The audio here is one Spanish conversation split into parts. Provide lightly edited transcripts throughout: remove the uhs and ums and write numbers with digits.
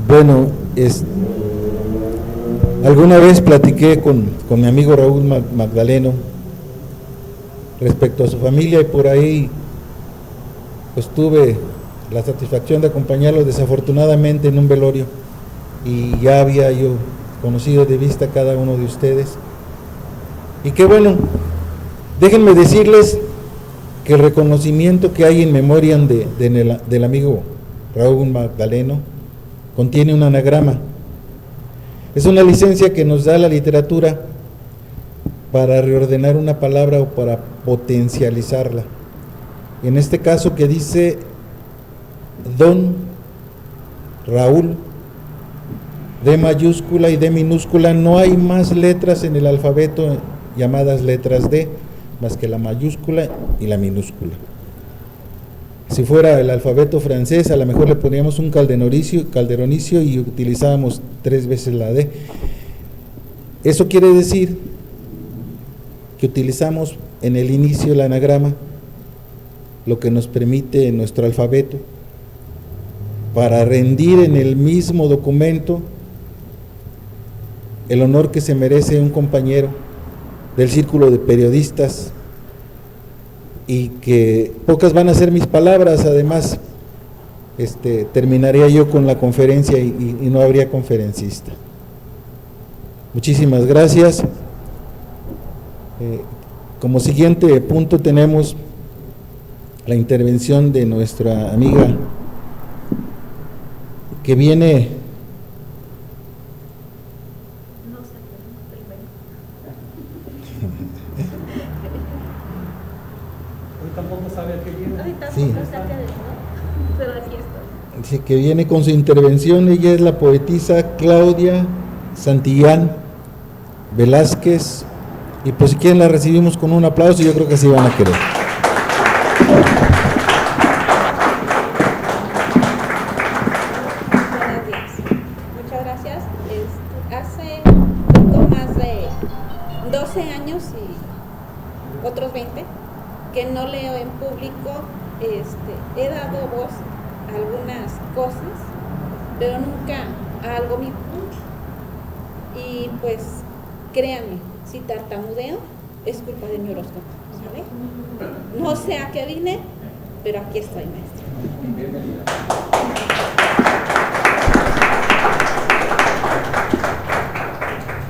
Bueno, alguna vez platiqué con mi amigo Raúl Magdaleno respecto a su familia, y por ahí pues tuve la satisfacción de acompañarlo desafortunadamente en un velorio, y ya había yo conocido de vista a cada uno de ustedes. Y qué bueno, déjenme decirles que el reconocimiento que hay en memoria del amigo Raúl Magdaleno contiene un anagrama. Es una licencia que nos da la literatura para reordenar una palabra o para potencializarla. En este caso, que dice Don Raúl, D mayúscula y D minúscula, no hay más letras en el alfabeto llamadas letras D, más que la mayúscula y la minúscula. Si fuera el alfabeto francés, a lo mejor le poníamos un calderonicio y utilizábamos 3 veces la D. Eso quiere decir que utilizamos en el inicio el anagrama, lo que nos permite nuestro alfabeto, para rendir en el mismo documento el honor que se merece un compañero del círculo de periodistas, y que pocas van a ser mis palabras. Además, terminaría yo con la conferencia y no habría conferencista. Muchísimas gracias. Como siguiente punto tenemos la intervención de nuestra amiga que viene. Sí. Pero aquí estoy. Sí, que viene con su intervención. Ella es la poetisa Claudia Santillán Velázquez, y pues si quieren la recibimos con un aplauso, y yo creo que sí van a querer. Buenos días, muchas gracias. Hace poco más de 12 años y otros 20 que no leo en público. He dado voz a algunas cosas, pero nunca a algo mío. Y pues créanme, si tartamudeo es culpa de mi horóscopo, ¿sale? No sé a qué vine, pero aquí estoy, maestra.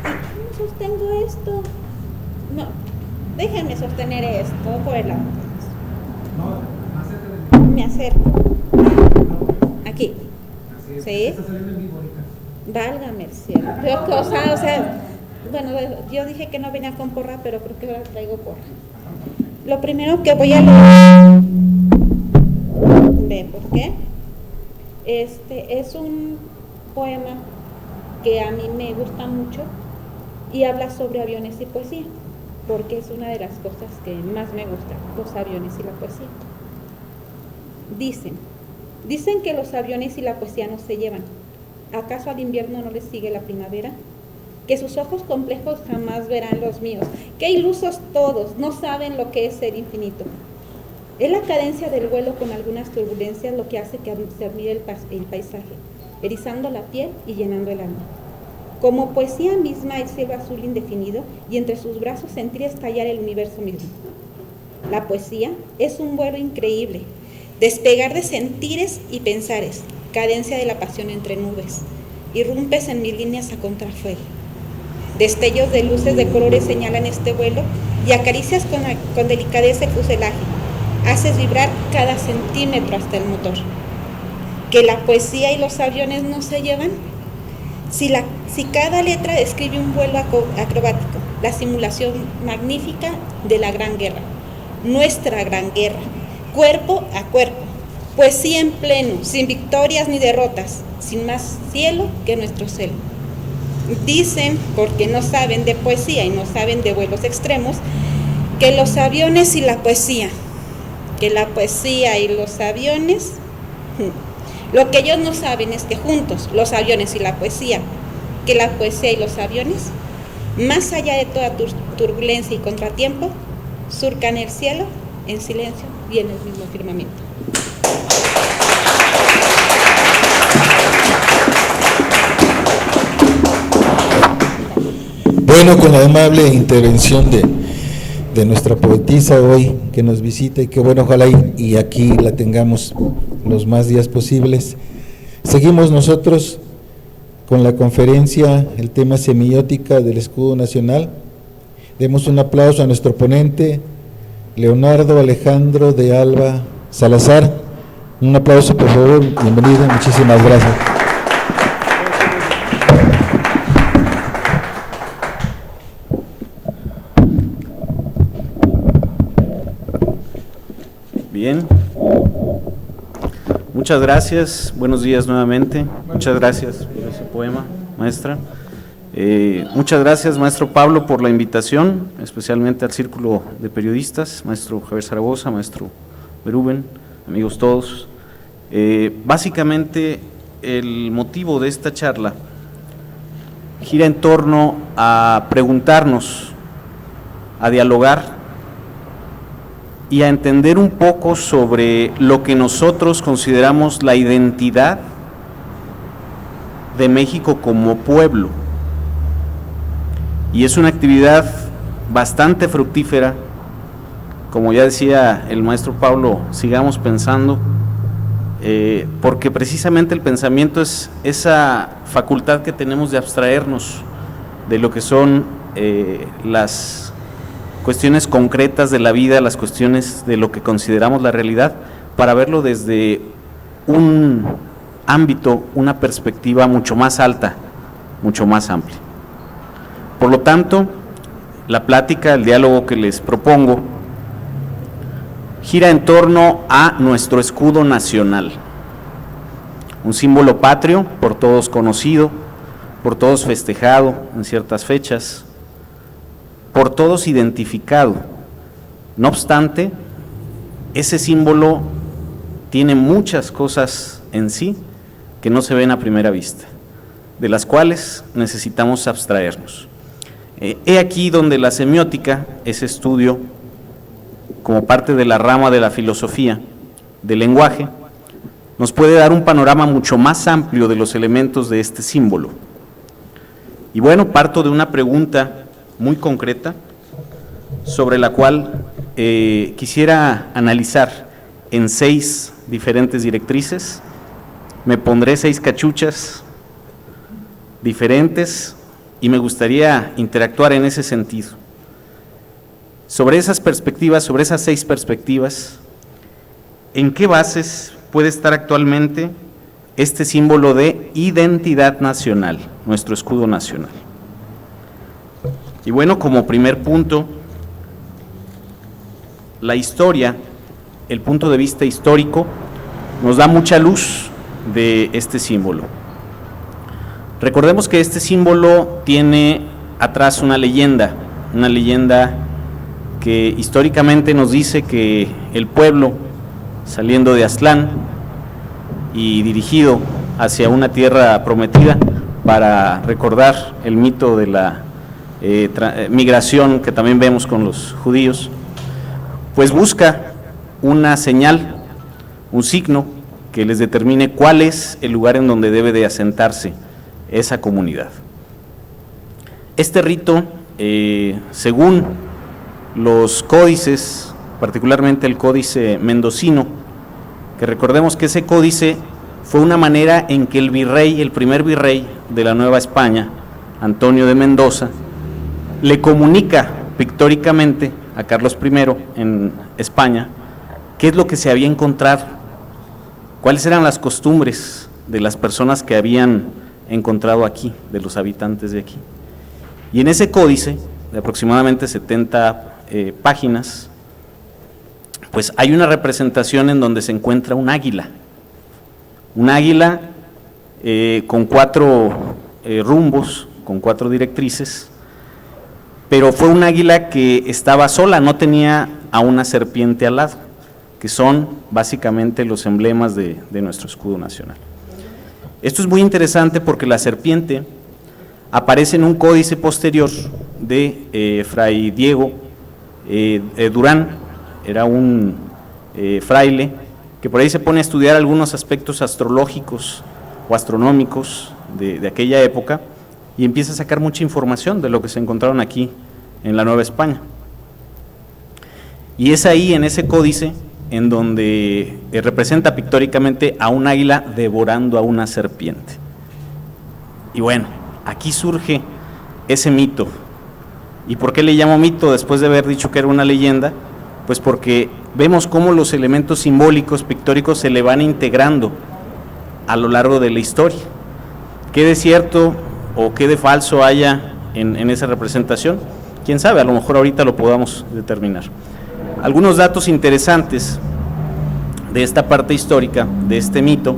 ¿Y cómo sostengo esto? No, déjenme sostener esto por el lado. Me acerco. Aquí. ¿Sí? Válgame el cielo. Peor cosa, o sea, bueno, yo dije que no venía con porra, pero creo que ahora traigo porra. Lo primero que voy a leer, ¿ven por qué? Es un poema que a mí me gusta mucho y habla sobre aviones y poesía, porque es una de las cosas que más me gusta, los aviones y la poesía. Dicen que los aviones y la poesía no se llevan. ¿Acaso al invierno no les sigue la primavera? Que sus ojos complejos jamás verán los míos. ¡Qué ilusos todos! No saben lo que es ser infinito. Es la cadencia del vuelo con algunas turbulencias lo que hace que se admire el paisaje, erizando la piel y llenando el alma. Como poesía misma, el cielo azul indefinido, y entre sus brazos sentir estallar el universo mismo. La poesía es un vuelo increíble, despegar de sentires y pensares, cadencia de la pasión entre nubes, irrumpes en mis líneas a contrafuego. Destellos de luces de colores señalan este vuelo y acaricias con delicadeza el fuselaje, haces vibrar cada centímetro hasta el motor. ¿Que la poesía y los aviones no se llevan? Si cada letra describe un vuelo acrobático, la simulación magnífica de la gran guerra, nuestra gran guerra, cuerpo a cuerpo, poesía en pleno, sin victorias ni derrotas, sin más cielo que nuestro cielo. Dicen, porque no saben de poesía y no saben de vuelos extremos, que los aviones y la poesía, que la poesía y los aviones, lo que ellos no saben es que juntos, los aviones y la poesía, que la poesía y los aviones, más allá de toda turbulencia y contratiempo, surcan el cielo en silencio y en el mismo firmamento. Bueno, con la amable intervención de nuestra poetisa hoy que nos visita, y que bueno, ojalá y aquí la tengamos los más días posibles. Seguimos nosotros con la conferencia, el tema semiótica del escudo nacional. Demos un aplauso a nuestro ponente, Leonardo Alejandro de Alba Salazar. Un aplauso, por favor, bienvenido, muchísimas gracias. Bien, muchas gracias, buenos días nuevamente, muchas gracias por ese poema, maestra. Muchas gracias, maestro Pablo, por la invitación, especialmente al Círculo de Periodistas, maestro Javier Zaragoza, maestro Berúben, amigos todos. Básicamente, el motivo de esta charla gira en torno a preguntarnos, a dialogar y a entender un poco sobre lo que nosotros consideramos la identidad de México como pueblo. Y es una actividad bastante fructífera, como ya decía el maestro Pablo, sigamos pensando, porque precisamente el pensamiento es esa facultad que tenemos de abstraernos de lo que son las cuestiones concretas de la vida, las cuestiones de lo que consideramos la realidad, para verlo desde un ámbito, una perspectiva mucho más alta, mucho más amplia. Por lo tanto, la plática, el diálogo que les propongo, gira en torno a nuestro escudo nacional, un símbolo patrio, por todos conocido, por todos festejado en ciertas fechas, por todos identificado. No obstante, ese símbolo tiene muchas cosas en sí que no se ven a primera vista, de las cuales necesitamos abstraernos. He aquí donde la semiótica, ese estudio, como parte de la rama de la filosofía del lenguaje, nos puede dar un panorama mucho más amplio de los elementos de este símbolo. Y bueno, parto de una pregunta muy concreta, sobre la cual quisiera analizar en 6 diferentes directrices. Me pondré 6 cachuchas diferentes y me gustaría interactuar en ese sentido. Sobre esas perspectivas, sobre esas 6 perspectivas, ¿en qué bases puede estar actualmente este símbolo de identidad nacional, nuestro escudo nacional? Y bueno, como primer punto, la historia, el punto de vista histórico, nos da mucha luz de este símbolo. Recordemos que este símbolo tiene atrás una leyenda que históricamente nos dice que el pueblo, saliendo de Aztlán y dirigido hacia una tierra prometida, para recordar el mito de la migración que también vemos con los judíos, pues busca una señal, un signo que les determine cuál es el lugar en donde debe de asentarse esa comunidad. Este rito, según los códices, particularmente el códice mendocino, que recordemos que ese códice fue una manera en que el virrey, el primer virrey de la Nueva España, Antonio de Mendoza, le comunica pictóricamente a Carlos I en España qué es lo que se había encontrado, cuáles eran las costumbres de las personas que habían encontrado aquí, de los habitantes de aquí. Y en ese códice, de aproximadamente 70 páginas, pues hay una representación en donde se encuentra un águila con 4 rumbos, con 4 directrices, pero fue un águila que estaba sola, no tenía a una serpiente al lado, que son básicamente los emblemas de nuestro escudo nacional. Esto es muy interesante porque la serpiente aparece en un códice posterior de Fray Diego Durán, era un fraile que por ahí se pone a estudiar algunos aspectos astrológicos o astronómicos de aquella época, y empieza a sacar mucha información de lo que se encontraron aquí en la Nueva España. Y es ahí, en ese códice, en donde representa pictóricamente a un águila devorando a una serpiente. Y bueno, aquí surge ese mito. ¿Y por qué le llamo mito después de haber dicho que era una leyenda? Pues porque vemos cómo los elementos simbólicos, pictóricos, se le van integrando a lo largo de la historia. ¿Qué de cierto o qué de falso haya en esa representación? Quién sabe, a lo mejor ahorita lo podamos determinar. Algunos datos interesantes de esta parte histórica, de este mito,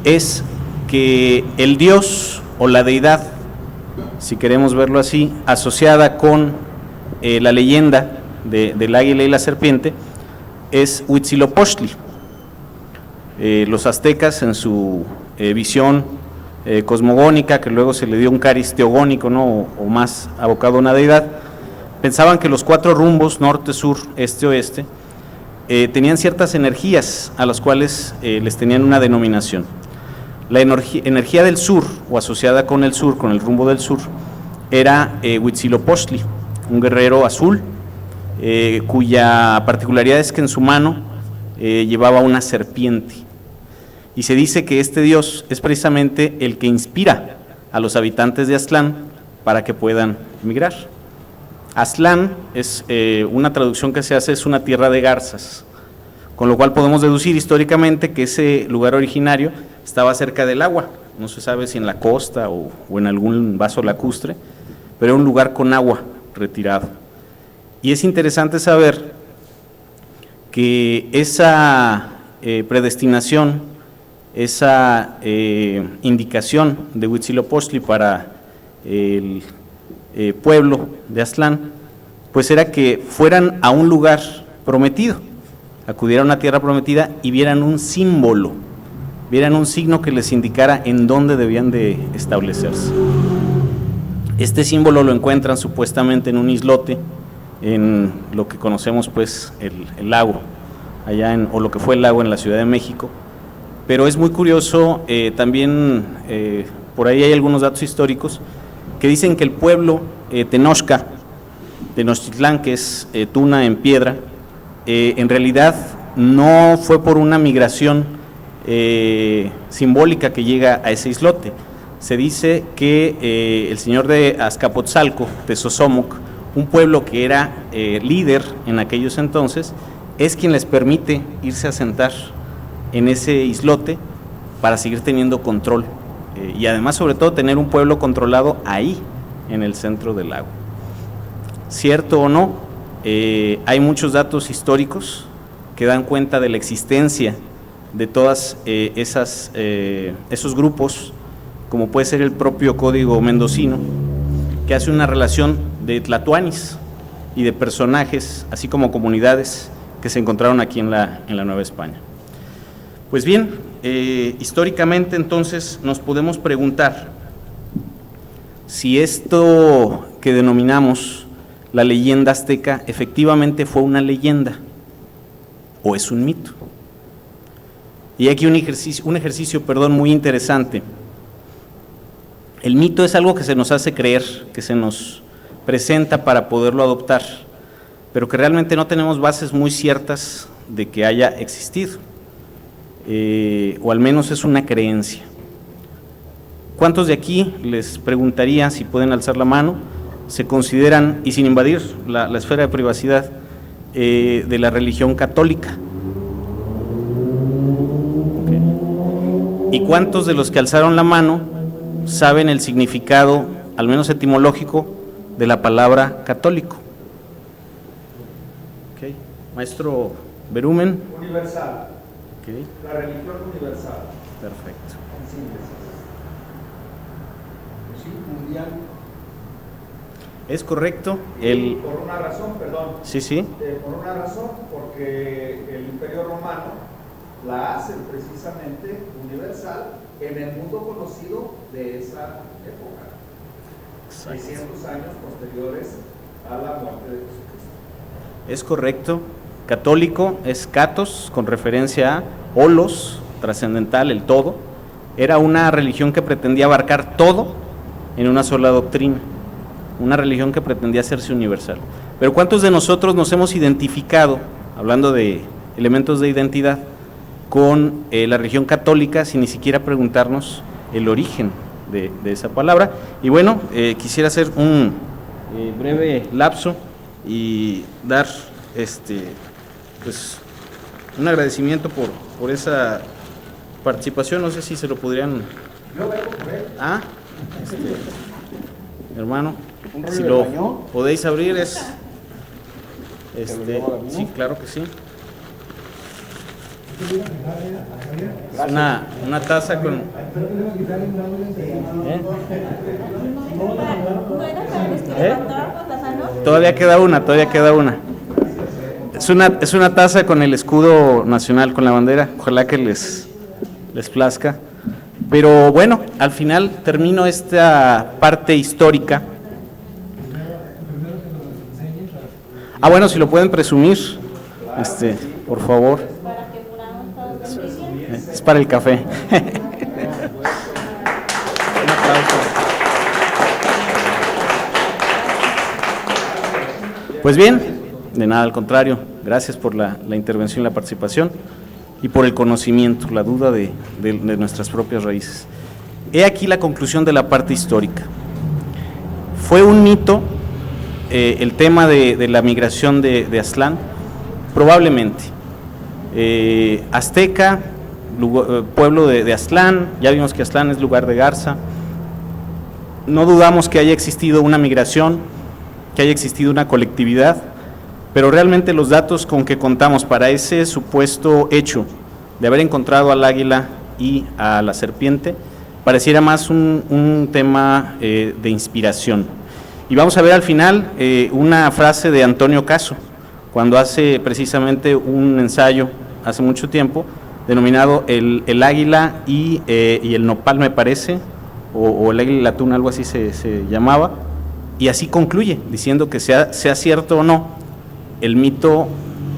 es que el dios o la deidad, si queremos verlo así, asociada con la leyenda del águila y la serpiente, es Huitzilopochtli. Los aztecas, en su visión cosmogónica, que luego se le dio un cariz teogónico, ¿no? o más abocado a una deidad, pensaban que los 4 rumbos, norte, sur, este, oeste, tenían ciertas energías a las cuales les tenían una denominación. La energía del sur, o asociada con el sur, con el rumbo del sur, era Huitzilopochtli, un guerrero azul, cuya particularidad es que en su mano llevaba una serpiente. Y se dice que este dios es precisamente el que inspira a los habitantes de Aztlán para que puedan migrar. Aztlán es una traducción que se hace, es una tierra de garzas, con lo cual podemos deducir históricamente que ese lugar originario estaba cerca del agua, no se sabe si en la costa o en algún vaso lacustre, pero era un lugar con agua retirado. Y es interesante saber que esa predestinación, esa indicación de Huitzilopochtli para el pueblo de Aztlán, pues era que fueran a un lugar prometido, acudieran a una tierra prometida y vieran un símbolo, vieran un signo que les indicara en dónde debían de establecerse. Este símbolo lo encuentran supuestamente en un islote, en lo que conocemos pues el lago, allá o lo que fue el lago en la Ciudad de México. Pero es muy curioso, también por ahí hay algunos datos históricos que dicen que el pueblo Tenochca, Tenochtitlán, que es tuna en piedra, en realidad no fue por una migración simbólica que llega a ese islote. Se dice que el señor de Azcapotzalco, de Sosomoc, un pueblo que era líder en aquellos entonces, es quien les permite irse a asentar en ese islote para seguir teniendo control y además sobre todo tener un pueblo controlado ahí en el centro del lago. Cierto o no, hay muchos datos históricos que dan cuenta de la existencia de todas esos grupos, como puede ser el propio Código Mendocino, que hace una relación de tlatoanis y de personajes, así como comunidades que se encontraron aquí en la Nueva España. Pues bien, históricamente entonces nos podemos preguntar si esto que denominamos la leyenda azteca efectivamente fue una leyenda o es un mito. Y aquí un ejercicio muy interesante. El mito es algo que se nos hace creer, que se nos presenta para poderlo adoptar, pero que realmente no tenemos bases muy ciertas de que haya existido, o al menos es una creencia. ¿Cuántos de aquí, les preguntaría si pueden alzar la mano, se consideran, y sin invadir la esfera de privacidad, de la religión católica? Okay. ¿Y cuántos de los que alzaron la mano saben el significado, al menos etimológico, de la palabra católico? Okay. Maestro Berumen. Universal. Okay. La religión universal. Perfecto. Sí, mundial. Es correcto. Por una razón, perdón. Sí. Por una razón, porque el Imperio Romano la hace precisamente universal en el mundo conocido de esa época. 600 años posteriores a la muerte de Jesucristo. Es correcto. Católico es katos, con referencia a holos, trascendental, el todo. Era una religión que pretendía abarcar todo en una sola doctrina, una religión que pretendía hacerse universal. Pero ¿cuántos de nosotros nos hemos identificado, hablando de elementos de identidad, con la religión católica sin ni siquiera preguntarnos el origen de esa palabra? Y bueno, quisiera hacer un breve lapso y dar pues un agradecimiento por esa participación. No sé si se lo podrían... hermano, si lo podéis abrir es... sí, claro que sí. Es una taza con... Todavía queda una. Es una taza con el escudo nacional, con la bandera. Ojalá que les plazca. Pero bueno, al final termino esta parte histórica. Bueno, si lo pueden presumir, por favor. Es para el café. Un aplauso. Pues bien, de nada, al contrario, gracias por la intervención y la participación y por el conocimiento, la duda de nuestras propias raíces. He aquí la conclusión de la parte histórica. Fue un mito el tema de la migración de Aztlán, probablemente. Azteca, pueblo de Aztlán, ya vimos que Aztlán es lugar de garza. No dudamos que haya existido una migración, que haya existido una colectividad, pero realmente los datos con que contamos para ese supuesto hecho de haber encontrado al águila y a la serpiente pareciera más un tema de inspiración. Y vamos a ver al final una frase de Antonio Caso, cuando hace precisamente un ensayo hace mucho tiempo denominado el águila y el nopal, me parece, o el águila y el atún, algo así se llamaba, y así concluye, diciendo que sea cierto o no, el mito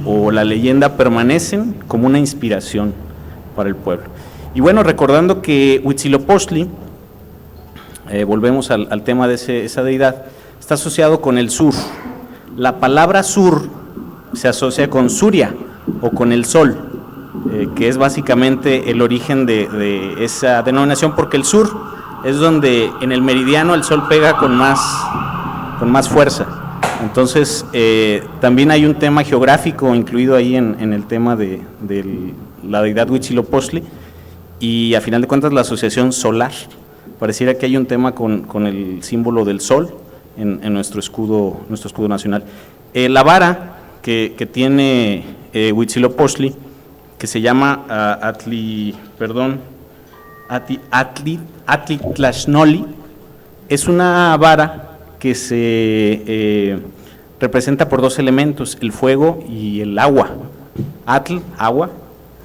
o la leyenda permanecen como una inspiración para el pueblo. Y bueno, recordando que Huitzilopochtli, volvemos al tema de esa deidad, está asociado con el sur. La palabra sur se asocia con Suria o con el sol, que es básicamente el origen de esa denominación, porque el sur es donde en el meridiano el sol pega con más fuerza. Entonces, también hay un tema geográfico incluido ahí en el tema de la deidad Huitzilopochtli, y a final de cuentas la asociación solar. Pareciera que hay un tema con el símbolo del sol en nuestro escudo nacional. La vara que tiene Huitzilopochtli, que se llama Atlitlachnoli, es una vara que se representa por dos elementos, el fuego y el agua. Atl, agua,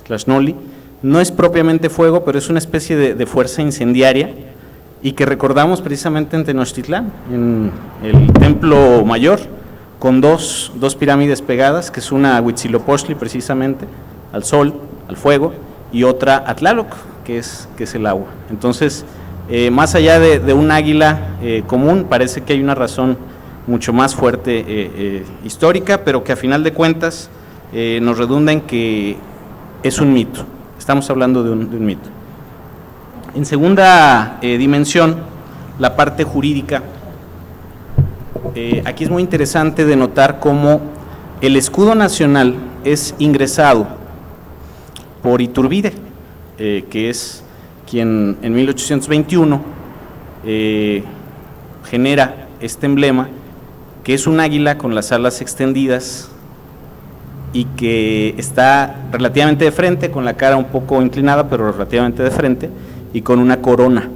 Tlachnoli, no es propiamente fuego, pero es una especie de fuerza incendiaria, y que recordamos precisamente en Tenochtitlán, en el templo mayor, con dos pirámides pegadas, que es una Huitzilopochtli precisamente, al sol, al fuego, y otra a Tlaloc, que es el agua. Entonces, más allá de un águila común, parece que hay una razón mucho más fuerte histórica, pero que a final de cuentas nos redunda en que es un mito. Estamos hablando de un mito. En segunda dimensión, la parte jurídica. Aquí es muy interesante de notar cómo el escudo nacional es ingresado por Iturbide, que es quien en 1821 genera este emblema, que es un águila con las alas extendidas y que está relativamente de frente, con la cara un poco inclinada, pero relativamente de frente, y con una corona.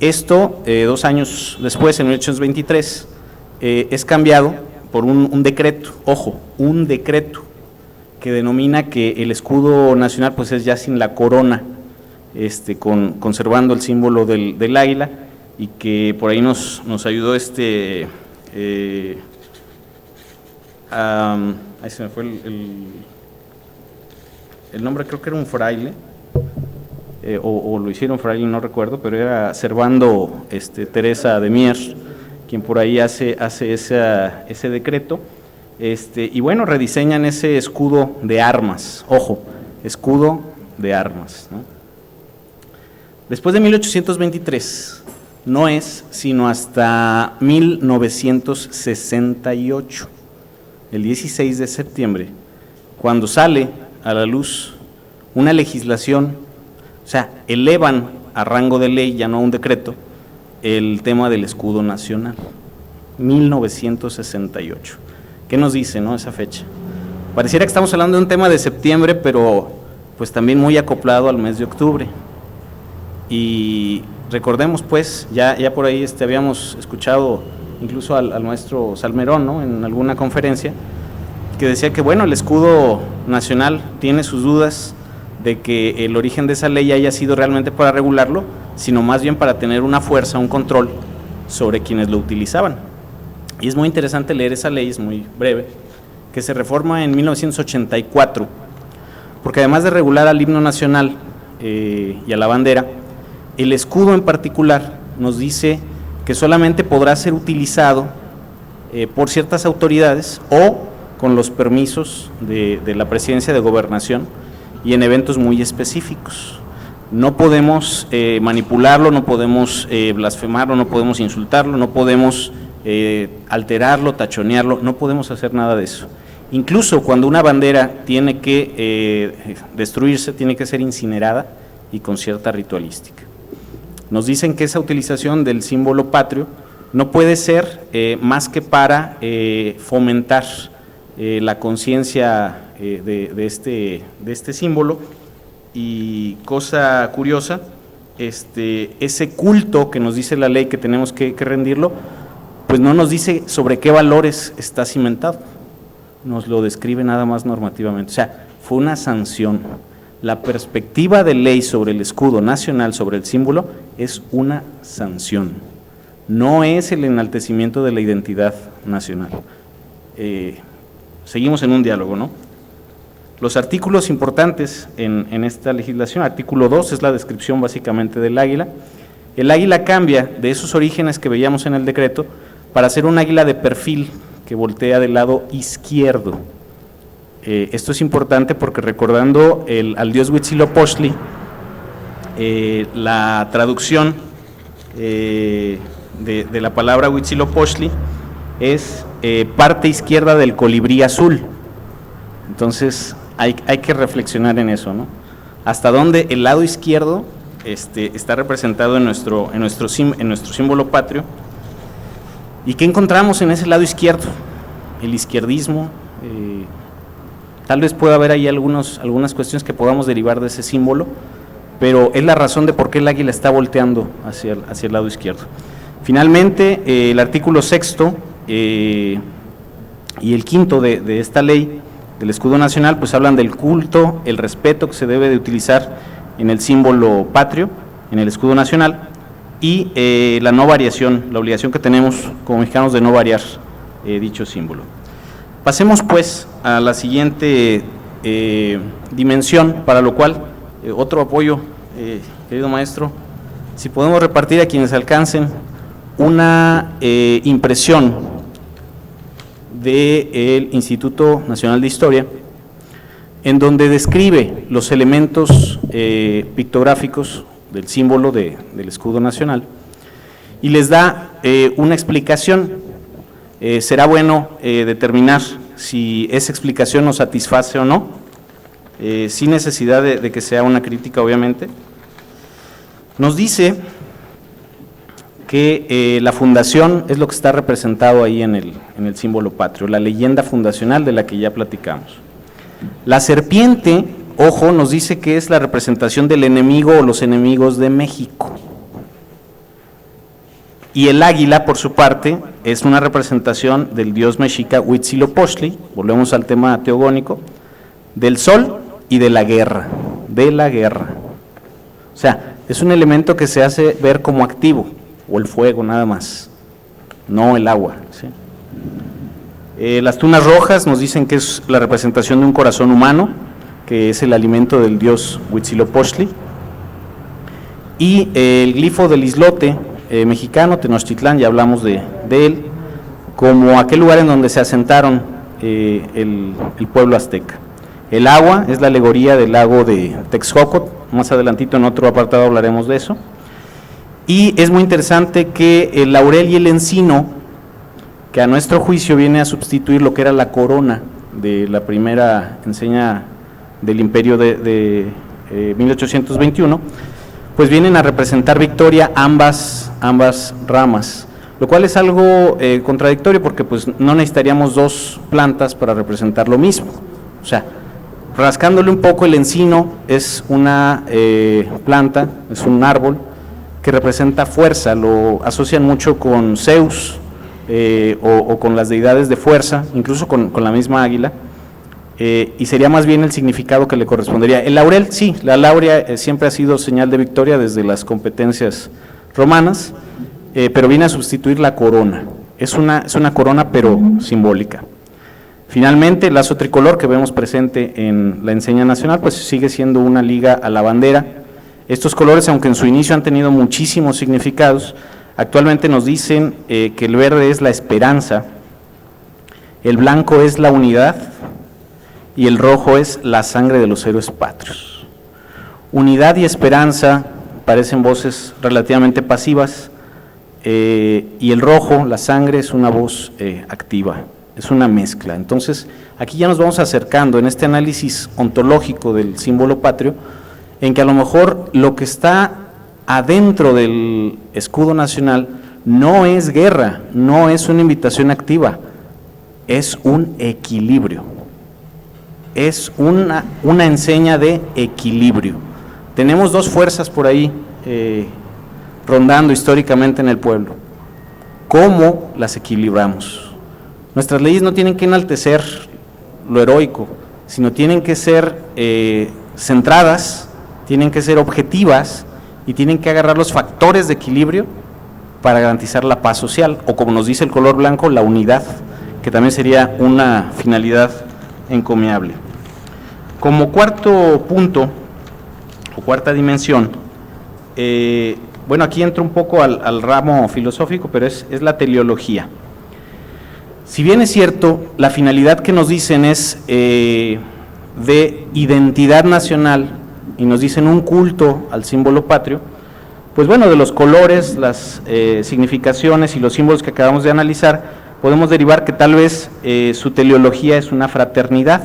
Esto, 2 años después, en 1823, es cambiado por un decreto, ojo, un decreto, que denomina que el escudo nacional pues es ya sin la corona, conservando el símbolo del águila, y que por ahí nos ayudó ahí se me fue el nombre, creo que era un fraile, o lo hicieron fraile, no recuerdo, pero era Servando Teresa de Mier, quien por ahí hace ese decreto, y bueno, rediseñan ese escudo de armas, ojo, escudo de armas, ¿no? Después de 1823, no es sino hasta 1968, el 16 de septiembre, cuando sale a la luz una legislación, o sea, elevan a rango de ley, ya no a un decreto, el tema del escudo nacional, 1968. ¿Qué nos dice, no, esa fecha? Pareciera que estamos hablando de un tema de septiembre, pero pues también muy acoplado al mes de octubre. Y recordemos pues, ya por ahí habíamos escuchado incluso al maestro Salmerón, ¿no?, en alguna conferencia, que decía que bueno, el escudo nacional tiene sus dudas de que el origen de esa ley haya sido realmente para regularlo, sino más bien para tener una fuerza, un control sobre quienes lo utilizaban. Y es muy interesante leer esa ley, es muy breve, que se reforma en 1984, porque además de regular al himno nacional y a la bandera, el escudo en particular nos dice que solamente podrá ser utilizado por ciertas autoridades o con los permisos de la Presidencia de Gobernación y en eventos muy específicos. No podemos manipularlo, no podemos blasfemarlo, no podemos insultarlo, no podemos alterarlo, tachonearlo, no podemos hacer nada de eso. Incluso cuando una bandera tiene que destruirse, tiene que ser incinerada y con cierta ritualística. Nos dicen que esa utilización del símbolo patrio no puede ser más que para fomentar la conciencia de este símbolo. Y cosa curiosa, ese culto que nos dice la ley que tenemos que rendirlo, pues no nos dice sobre qué valores está cimentado, nos lo describe nada más normativamente. O sea, fue una sanción. La perspectiva de ley sobre el escudo nacional, sobre el símbolo, es una sanción, no es el enaltecimiento de la identidad nacional. Seguimos en un diálogo, ¿no? Los artículos importantes en esta legislación, artículo 2 es la descripción básicamente del águila. El águila cambia de esos orígenes que veíamos en el decreto para ser un águila de perfil que voltea del lado izquierdo. Esto es importante porque recordando al dios Huitzilopochtli, la traducción de la palabra Huitzilopochtli es parte izquierda del colibrí azul. Entonces hay que reflexionar en eso, ¿no? Hasta dónde el lado izquierdo está representado en nuestro símbolo patrio. ¿Y qué encontramos en ese lado izquierdo? El izquierdismo. Tal vez pueda haber ahí algunas cuestiones que podamos derivar de ese símbolo, pero es la razón de por qué el águila está volteando hacia el lado izquierdo. Finalmente, el artículo 6º y el 5º de esta ley del escudo nacional, pues hablan del culto, el respeto que se debe de utilizar en el símbolo patrio, en el escudo nacional, y la no variación, la obligación que tenemos como mexicanos de no variar dicho símbolo. Pasemos pues a la siguiente dimensión, para lo cual otro apoyo, querido maestro, si podemos repartir a quienes alcancen una impresión del Instituto Nacional de Historia, en donde describe los elementos pictográficos del símbolo del escudo nacional y les da una explicación. Será bueno determinar si esa explicación nos satisface o no, sin necesidad de que sea una crítica, obviamente. Nos dice que la fundación es lo que está representado ahí en el símbolo patrio, la leyenda fundacional de la que ya platicamos. La serpiente, ojo, nos dice que es la representación del enemigo o los enemigos de México. Y el águila, por su parte, es una representación del dios mexica Huitzilopochtli, volvemos al tema teogónico, del sol y de la guerra, O sea, es un elemento que se hace ver como activo, o el fuego nada más, no el agua, ¿sí? Las tunas rojas nos dicen que es la representación de un corazón humano, que es el alimento del dios Huitzilopochtli. y el glifo del islote mexicano, Tenochtitlán, ya hablamos de él, como aquel lugar en donde se asentaron el pueblo azteca. El agua es la alegoría del lago de Texcoco, más adelantito en otro apartado hablaremos de eso. Y es muy interesante que el laurel y el encino, que a nuestro juicio viene a sustituir lo que era la corona de la primera enseña del imperio de 1821, pues vienen a representar victoria ambas ramas, lo cual es algo contradictorio porque pues no necesitaríamos dos plantas para representar lo mismo. O sea, rascándole un poco, el encino es una planta, es un árbol que representa fuerza, lo asocian mucho con Zeus o con las deidades de fuerza, incluso con la misma águila, y sería más bien el significado que le correspondería. El laurel, sí, la laurea siempre ha sido señal de victoria desde las competencias romanas, pero viene a sustituir la corona. Es una corona pero simbólica. Finalmente, el lazo tricolor que vemos presente en la enseña nacional, pues sigue siendo una liga a la bandera. Estos colores, aunque en su inicio han tenido muchísimos significados, actualmente nos dicen que el verde es la esperanza, el blanco es la unidad y el rojo es la sangre de los héroes patrios. Unidad y esperanza parecen voces relativamente pasivas, y el rojo, la sangre, es una voz activa, es una mezcla. Entonces, aquí ya nos vamos acercando en este análisis ontológico del símbolo patrio, en que a lo mejor lo que está adentro del escudo nacional no es guerra, no es una invitación activa, es un equilibrio, es una enseña de equilibrio. Tenemos dos fuerzas por ahí rondando históricamente en el pueblo. ¿Cómo las equilibramos? Nuestras leyes no tienen que enaltecer lo heroico, sino tienen que ser centradas, tienen que ser objetivas y tienen que agarrar los factores de equilibrio para garantizar la paz social, o como nos dice el color blanco, la unidad, que también sería una finalidad encomiable. Como cuarto punto, o cuarta dimensión, bueno, aquí entro un poco al ramo filosófico, pero es la teleología. Si bien es cierto, la finalidad que nos dicen es de identidad nacional, y nos dicen un culto al símbolo patrio, pues bueno, de los colores, las significaciones y los símbolos que acabamos de analizar, podemos derivar que tal vez su teleología es una fraternidad,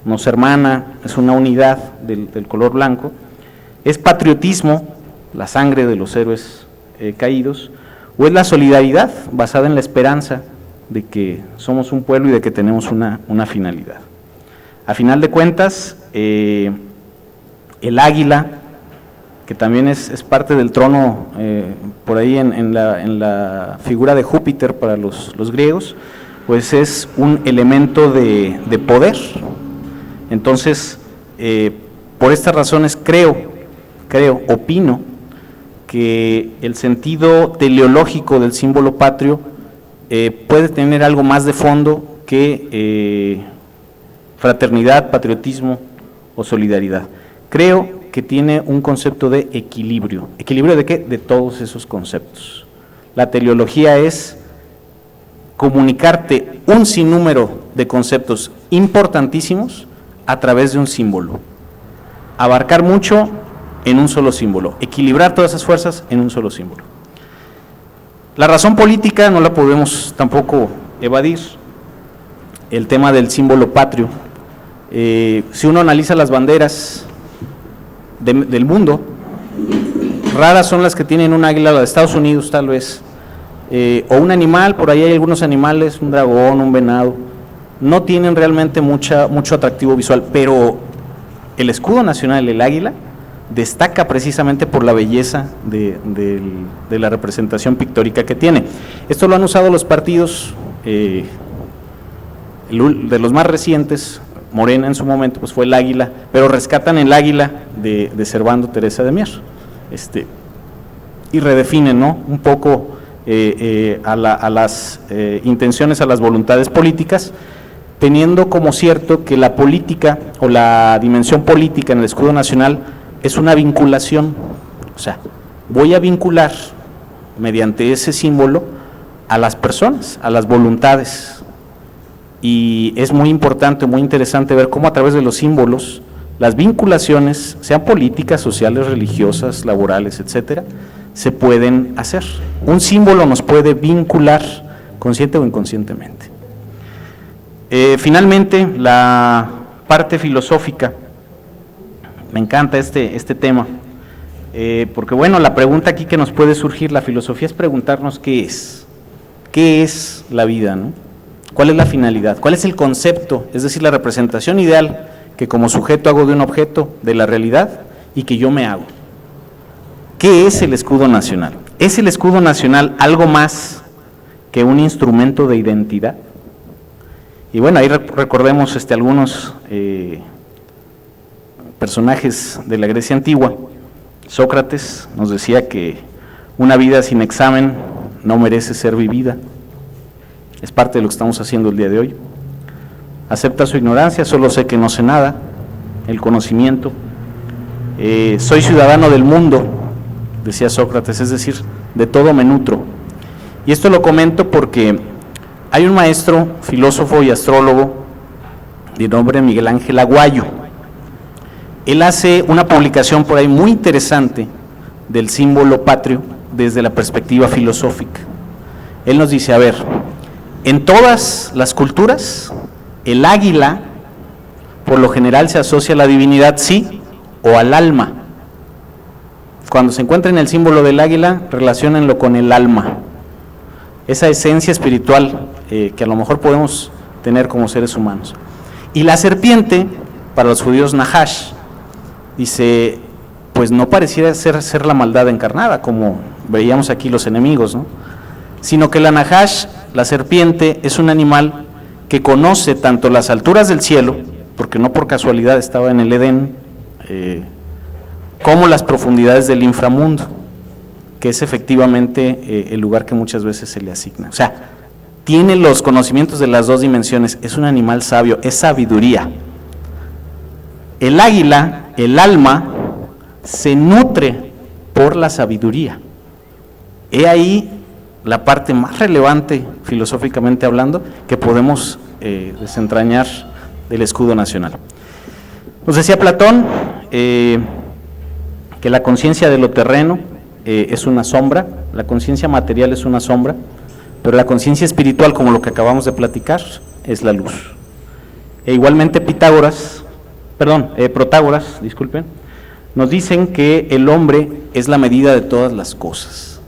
nos hermana, es una unidad del color blanco, es patriotismo, la sangre de los héroes caídos, o es la solidaridad basada en la esperanza de que somos un pueblo y de que tenemos una finalidad. A final de cuentas, el águila, que también es parte del trono por ahí en la figura de Júpiter para los griegos, pues es un elemento de poder. Entonces, por estas razones opino que el sentido teleológico del símbolo patrio puede tener algo más de fondo que fraternidad, patriotismo o solidaridad. Creo que tiene un concepto de equilibrio. ¿Equilibrio de qué? De todos esos conceptos. La teleología es comunicarte un sinnúmero de conceptos importantísimos a través de un símbolo. Abarcar mucho en un solo símbolo. Equilibrar todas esas fuerzas en un solo símbolo. La razón política no la podemos tampoco evadir. El tema del símbolo patrio. Si uno analiza las banderas del mundo, raras son las que tienen un águila, la de Estados Unidos tal vez, o un animal, por ahí hay algunos animales, un dragón, un venado, no tienen realmente mucho atractivo visual, pero el escudo nacional, el águila, destaca precisamente por la belleza de la representación pictórica que tiene. Esto lo han usado los partidos, de los más recientes. Morena en su momento pues fue el águila, pero rescatan el águila de Servando Teresa de Mier, y redefinen, ¿no?, un poco a las intenciones, a las voluntades políticas, teniendo como cierto que la política o la dimensión política en el escudo nacional es una vinculación, o sea, voy a vincular mediante ese símbolo a las personas, a las voluntades. Y es muy importante, muy interesante ver cómo a través de los símbolos, las vinculaciones, sean políticas, sociales, religiosas, laborales, etcétera, se pueden hacer. Un símbolo nos puede vincular consciente o inconscientemente. Finalmente, la parte filosófica. Me encanta este tema, porque bueno, la pregunta aquí que nos puede surgir, la filosofía, es preguntarnos qué es la vida, ¿no? ¿Cuál es la finalidad? ¿Cuál es el concepto? Es decir, la representación ideal que como sujeto hago de un objeto, de la realidad, y que yo me hago. ¿Qué es el escudo nacional? ¿Es el escudo nacional algo más que un instrumento de identidad? Y bueno, ahí recordemos algunos personajes de la Grecia antigua. Sócrates nos decía que una vida sin examen no merece ser vivida. Es parte de lo que estamos haciendo el día de hoy. Acepta su ignorancia, solo sé que no sé nada, el conocimiento. Soy ciudadano del mundo, decía Sócrates, es decir, de todo me nutro. Y esto lo comento porque hay un maestro, filósofo y astrólogo de nombre Miguel Ángel Aguayo. Él hace una publicación por ahí muy interesante del símbolo patrio desde la perspectiva filosófica. Él nos dice, a ver, en todas las culturas, el águila por lo general se asocia a la divinidad, sí, o al alma. Cuando se encuentren el símbolo del águila, relaciónenlo con el alma, esa esencia espiritual que a lo mejor podemos tener como seres humanos. Y la serpiente, para los judíos Nahash, dice, pues no pareciera ser la maldad encarnada, como veíamos aquí los enemigos, ¿no? Sino que la Nahash, la serpiente, es un animal que conoce tanto las alturas del cielo, porque no por casualidad estaba en el Edén, como las profundidades del inframundo, que es efectivamente el lugar que muchas veces se le asigna. O sea, tiene los conocimientos de las dos dimensiones, es un animal sabio, es sabiduría. El águila, el alma, se nutre por la sabiduría. He ahí la parte más relevante, filosóficamente hablando, que podemos desentrañar del escudo nacional. Nos decía Platón que la conciencia de lo terreno es una sombra, la conciencia material es una sombra, pero la conciencia espiritual, como lo que acabamos de platicar, es la luz. E igualmente Protágoras, disculpen, nos dicen que el hombre es la medida de todas las cosas.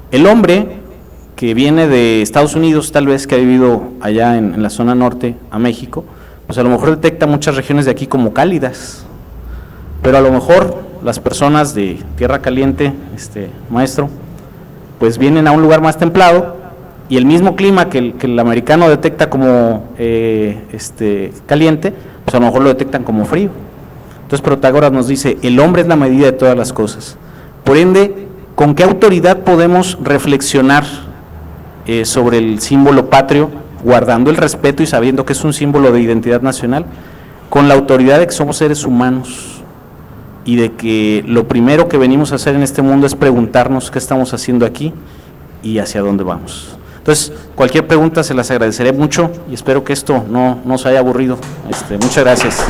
El hombre que viene de Estados Unidos, tal vez que ha vivido allá en la zona norte, a México, pues a lo mejor detecta muchas regiones de aquí como cálidas, pero a lo mejor las personas de tierra caliente, maestro, pues vienen a un lugar más templado y el mismo clima que el americano detecta como caliente, pues a lo mejor lo detectan como frío. Entonces Protágoras nos dice, el hombre es la medida de todas las cosas. Por ende, ¿con qué autoridad podemos reflexionar sobre el símbolo patrio, guardando el respeto y sabiendo que es un símbolo de identidad nacional? Con la autoridad de que somos seres humanos y de que lo primero que venimos a hacer en este mundo es preguntarnos qué estamos haciendo aquí y hacia dónde vamos. Entonces, cualquier pregunta se las agradeceré mucho y espero que esto no nos haya aburrido. Muchas gracias.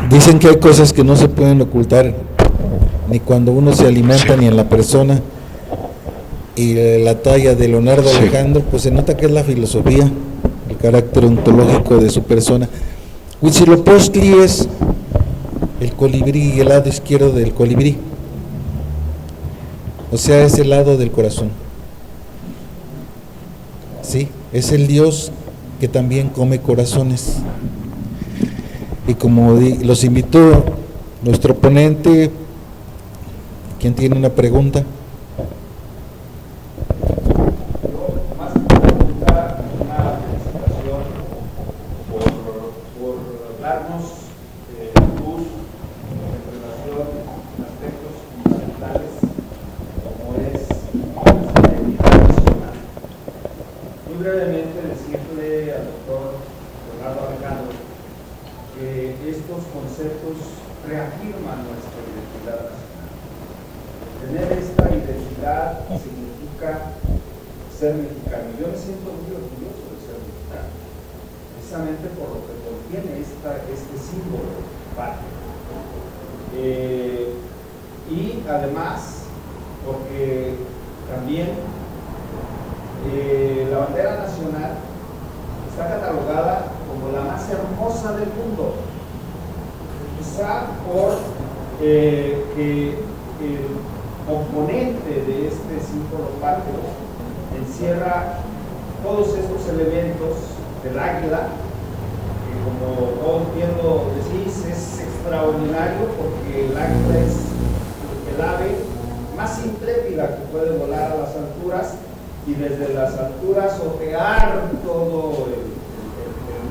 Dicen que hay cosas que no se pueden ocultar ni cuando uno se alimenta ni en la persona, y la talla de Leonardo Alejandro, pues se nota que es la filosofía, el carácter ontológico de su persona. Huitzilopochtli es el colibrí y el lado izquierdo del colibrí, o sea, es el lado del corazón. Sí, es el Dios que también come corazones. Y como los invitó nuestro ponente, ¿quién tiene una pregunta? Más que una pregunta, una felicitación por darnos luz en relación a aspectos fundamentales como es la identidad nacional. Muy brevemente decirle al doctor Eduardo Alejandro, que estos conceptos reafirman nuestra identidad nacional. Tener esta identidad significa ser mexicano. Yo me siento muy orgulloso de ser mexicano, precisamente por lo que contiene este símbolo patrio. Y además, porque también la bandera nacional está catalogada como la más hermosa del mundo, quizá por que el componente de este símbolo patrio encierra todos estos elementos del águila, que como todo entiendo decís es extraordinario porque el águila es el ave más intrépida que puede volar a las alturas y desde las alturas ojear todo el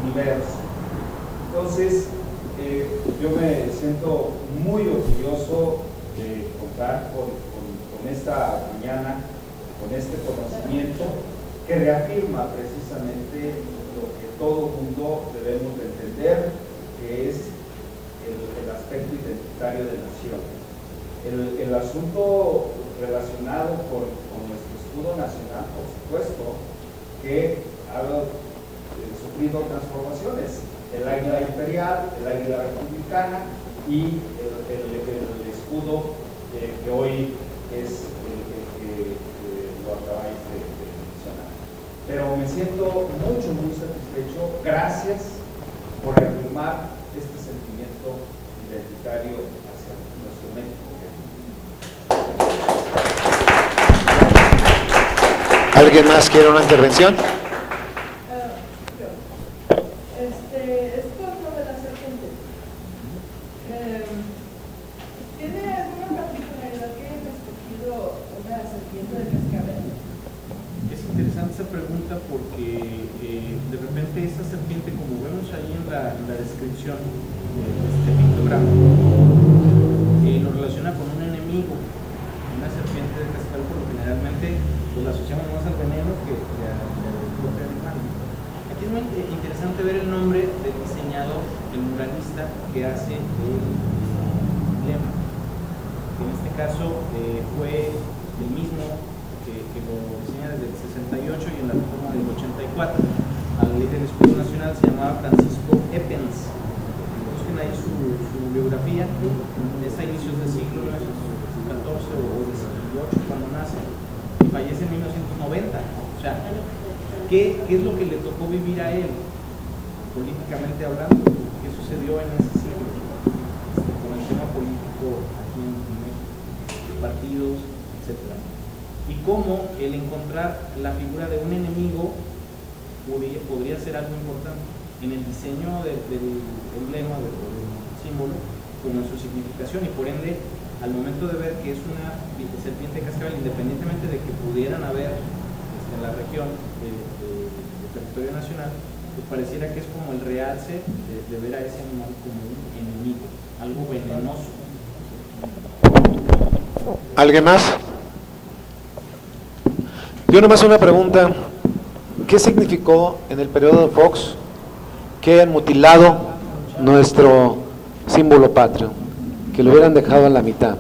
universo. Entonces, yo me siento muy orgulloso de contar con esta mañana, con este conocimiento que reafirma precisamente lo que todo mundo debemos de entender, que es el aspecto identitario de nación. El asunto relacionado con nuestro escudo nacional, por supuesto, que ha sufrido transformaciones. El águila imperial, el águila republicana y el escudo que hoy es el que lo acabáis de mencionar. Pero me siento muy satisfecho. Gracias por reafirmar este sentimiento identitario hacia nuestro México. ¿Alguien más quiere una intervención? Esto es lo de la serpiente. ¿Tiene alguna particularidad que haya escogido una serpiente de cascabel? Es interesante esa pregunta porque de repente esa serpiente, como vemos ahí en la descripción de este pictograma, lo relaciona con un enemigo. Una serpiente de cascabel, por lo generalmente pues la asociamos más al veneno que al propio animal. Aquí es muy interesante ver el nombre del diseñador, el muralista que hace el emblema. En este caso fue el mismo que lo diseña desde el 68 y en la reforma del 84. A la ley del escudo nacional se llamaba Francisco Eppens. Busquen ahí su biografía. Es a inicios del siglo XIV o XVIII cuando nace. Fallece en 1990. O sea, ¿qué es lo que le tocó vivir a él, políticamente hablando? ¿Qué sucedió en ese siglo con el tema político aquí en México, partidos, etcétera? Y cómo el encontrar la figura de un enemigo podría ser algo importante en el diseño del emblema, del símbolo, con su significación y por ende al momento de ver que es una serpiente cascabel, independientemente de que pudieran haber en la región de territorio nacional, pues pareciera que es como el realce de ver a ese animal como un enemigo, algo venenoso. ¿Alguien más? Yo nomás una pregunta. ¿Qué significó en el periodo de Fox que hayan mutilado nuestro símbolo patrio? Que lo hubieran dejado a la mitad.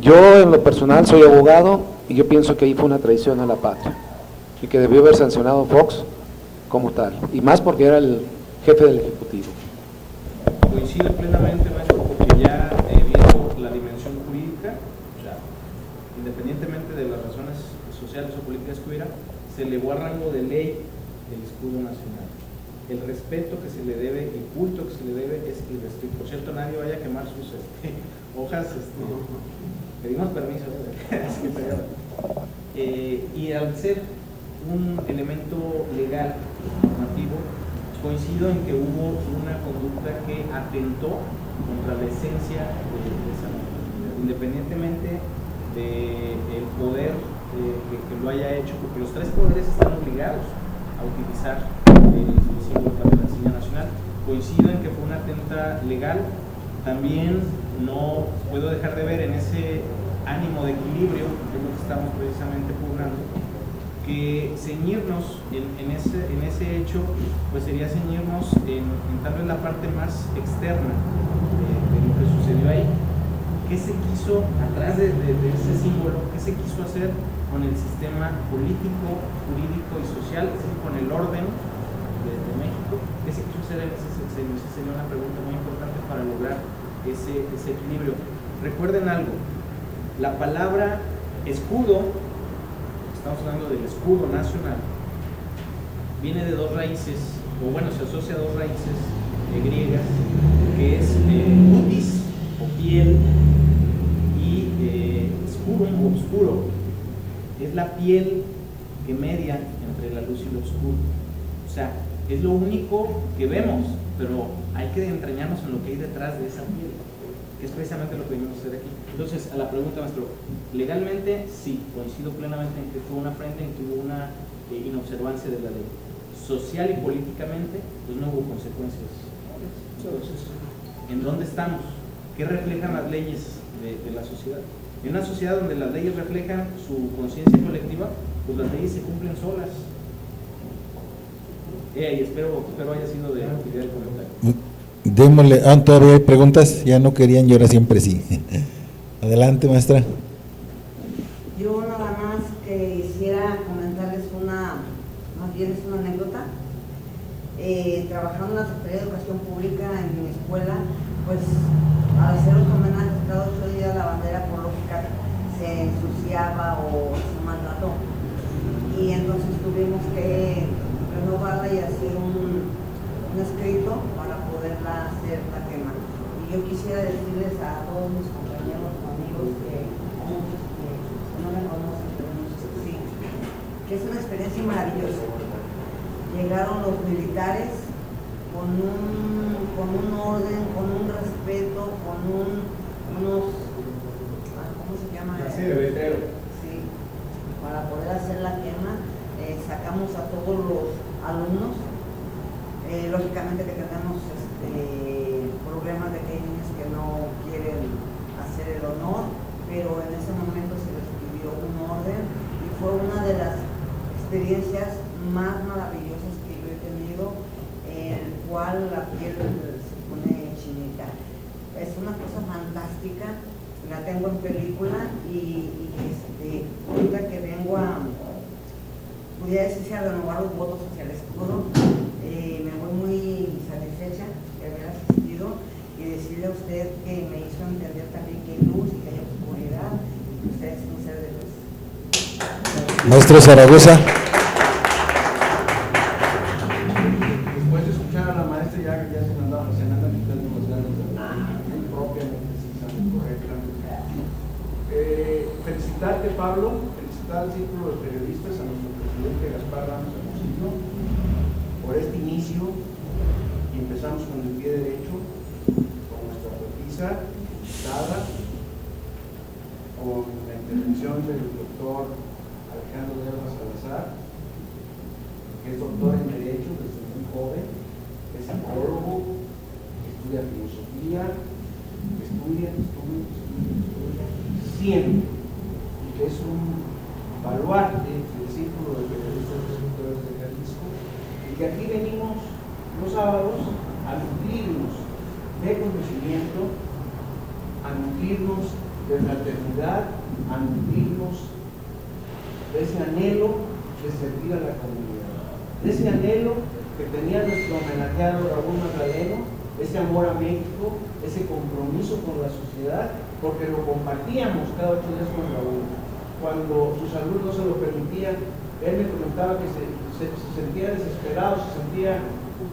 Yo en lo personal soy abogado y yo pienso que ahí fue una traición a la patria y que debió haber sancionado Fox como tal, y más porque era el jefe del Ejecutivo. Coincido plenamente, maestro, porque ya viendo la dimensión jurídica, o sea, independientemente de las razones sociales o políticas que hubiera, se elevó a rango de ley el escudo nacional. El respeto que se le debe, el culto que se le debe es irrestricto. Por cierto, nadie vaya a quemar sus hojas, pedimos permiso. Y al ser un elemento legal, normativo, coincido en que hubo una conducta que atentó contra la esencia de esa norma, independientemente del poder que lo haya hecho, porque los tres poderes están obligados a utilizar el símbolo de la señal nacional. Coincido en que fue una atenta legal. También no puedo dejar de ver en ese ánimo de equilibrio, que es lo que estamos precisamente pugnando, que ceñirnos en ese hecho, pues sería ceñirnos en tal vez la parte más externa de lo que sucedió ahí. ¿Qué se quiso atrás de ese símbolo? ¿Qué se quiso hacer con el sistema político, jurídico y social, es decir, con el orden de México? ¿Qué se quiso hacer en ese sexenio? Esa sería una pregunta muy importante para lograr ese equilibrio. Recuerden algo, la palabra escudo, estamos hablando del escudo nacional, viene de dos raíces, o bueno, se asocia a dos raíces griegas, que es cutis o piel y scurum o oscuro, es la piel que media entre la luz y lo oscuro. O sea, es lo único que vemos, pero hay que entrañarnos en lo que hay detrás de esa piel, que es precisamente lo que venimos a hacer aquí. Entonces, a la pregunta, maestro, legalmente sí, coincido plenamente en que fue una afrenta, en que hubo una inobservancia de la ley. Social y políticamente, pues no hubo consecuencias. Entonces, ¿en dónde estamos? ¿Qué reflejan las leyes de la sociedad? En una sociedad donde las leyes reflejan su conciencia colectiva, pues las leyes se cumplen solas. Y espero haya sido de utilidad el comentario. Démosle, todavía hay preguntas, ya no querían y ahora siempre sí. Adelante, maestra. Yo nada más que quisiera comentarles más bien es una anécdota. Trabajando en la Secretaría de Educación Pública en mi escuela, pues al hacer los homenajes cada 8 días la bandera por lógica se ensuciaba o se maltrató. Y entonces tuvimos que renovarla y hacer un escrito para poderla hacer la quema. Y yo quisiera decirles a todos mis compañeros, amigos, que muchos que no me conocen, pero muchos que sí, que es una experiencia maravillosa. Llegaron los militares con un orden, con un respeto, con unos, ¿cómo se llama? Sí, de letrero. Sí, para poder hacer la quema. Sacamos a todos los alumnos, lógicamente que tenemos problemas de que hay niños que no quieren hacer el honor, pero en ese momento se les pidió un orden y fue una de las experiencias más maravillosas que yo he tenido, en el cual la piel se pone chinita. Es una cosa fantástica, la tengo en película y ahorita que vengo pudiera decirse a renovar los votos hacia el escudo, me voy muy satisfecha de haber asistido y decirle a usted que me hizo entender también que hay luz y que hay oscuridad y que usted es un ser de luz. Maestro Zaragoza. Después de escuchar a la maestra ya se me andaba quitando más ganas de propiamente, precisamente, correctamente. Felicitarte, Pablo, felicitar al Círculo de Periodistas, a nuestro presidente Gaspar Ramos Hermosillo, por este inicio, y empezamos con el pie derecho, con nuestra profesa, dada, con la intervención del doctor Alejandro Guerra Salazar, que es doctor en Derecho desde muy joven, es psicólogo, estudia filosofía, estudia siempre, y que es un baluarte del Círculo de Periodistas de Escritores de Jalisco, y que aquí venimos los sábados a nutrirnos de conocimiento, a nutrirnos de fraternidad, a nutrirnos de ese anhelo de servir a la comunidad, de ese anhelo que tenía nuestro homenajeado Raúl Magdaleno, ese amor a México, ese compromiso con la sociedad, porque lo compartíamos cada 8 días con Raúl. Cuando su salud no se lo permitía, él me comentaba que se sentía desesperado, se sentía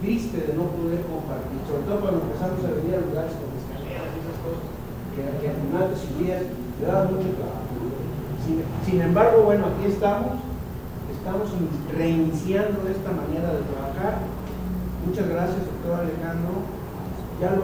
triste de no poder compartir, sobre todo cuando empezamos a venir a lugares con escaleras y esas cosas, que al final de sus días le daba mucho trabajo. Sin embargo, bueno, aquí estamos reiniciando esta manera de trabajar. Muchas gracias, doctor Alejandro. Ya lo